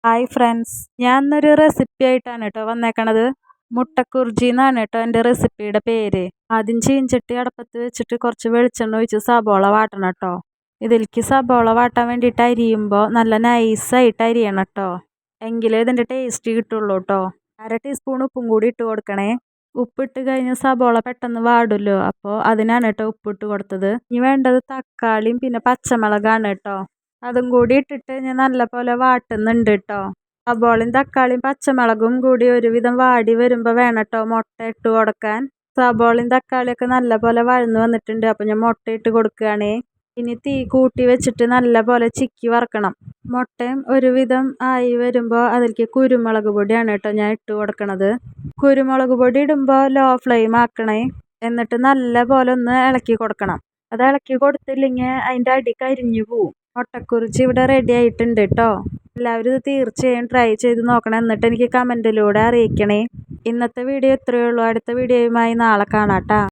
Hi friends, ഞാൻ ഇന്നൊരു recipe ആയിട്ടാണ് കേട്ടോ വന്നേക്കണത്. മുട്ടക്കുർജി എന്നാണ് കേട്ടോ എൻ്റെ റെസിപ്പിയുടെ പേര്. ആദ്യം ചീഞ്ചട്ടി അടപ്പത്ത് വെച്ചിട്ട് കുറച്ച് വെളിച്ചെണ്ണ ഒഴിച്ച് സബോള വാട്ടണം കേട്ടോ. ഇതിലേക്ക് സബോള വാട്ടാൻ വേണ്ടിയിട്ട് അരിയുമ്പോൾ നല്ല നൈസായിട്ട് അരിയണം കേട്ടോ, എങ്കിലേ ഇതിൻ്റെ ടേസ്റ്റ് കിട്ടുള്ളൂ കേട്ടോ. 1/2 ടീസ്പൂൺ ഉപ്പും കൂടി ഇട്ട് കൊടുക്കണേ. ഉപ്പിട്ട് കഴിഞ്ഞ് സബോള പെട്ടെന്ന് വാടുമല്ലോ, അപ്പോൾ അതിനാണ് കേട്ടോ ഉപ്പിട്ട് കൊടുത്തത്. ഇനി വേണ്ടത് തക്കാളിയും പിന്നെ പച്ചമുളകാണ് കേട്ടോ. അതും കൂടി ഇട്ടിട്ട് ഞാൻ നല്ലപോലെ വാട്ടുന്നുണ്ട് കേട്ടോ. സബോളയും തക്കാളിയും പച്ചമുളകും കൂടി ഒരുവിധം വാടി വരുമ്പോൾ വേണം കേട്ടോ മുട്ട ഇട്ട് കൊടുക്കാൻ. സബോളയും തക്കാളിയൊക്കെ നല്ലപോലെ വഴന്ന് വന്നിട്ടുണ്ട്, അപ്പോൾ ഞാൻ മുട്ട ഇട്ട് കൊടുക്കുകയാണേ. ഇനി തീ കൂട്ടി വെച്ചിട്ട് നല്ലപോലെ ചിക്കി വറക്കണം. മുട്ടയും ഒരുവിധം ആയി വരുമ്പോൾ അതിലേക്ക് കുരുമുളക് പൊടിയാണ് കേട്ടോ ഞാൻ ഇട്ട് കൊടുക്കണത്. കുരുമുളക് പൊടി ഇടുമ്പോൾ ലോ ഫ്ലെയിം ആക്കണേ. എന്നിട്ട് നല്ലപോലെ ഒന്ന് ഇളക്കി കൊടുക്കണം. അത് ഇളക്കി കൊടുത്തില്ലെങ്കിൽ അതിൻ്റെ അടി കരിഞ്ഞു പോവും. മുട്ടക്കുറിച്ച് ഇവിടെ റെഡി ആയിട്ടുണ്ട് കേട്ടോ. എല്ലാവരും ഇത് തീർച്ചയായും ട്രൈ ചെയ്ത് നോക്കണം, എന്നിട്ട് എനിക്ക് കമൻറ്റിലൂടെ അറിയിക്കണേ. ഇന്നത്തെ വീഡിയോ ഇത്രയേ ഉള്ളൂ. അടുത്ത വീഡിയോയുമായി നാളെ കാണാം കേട്ടോ.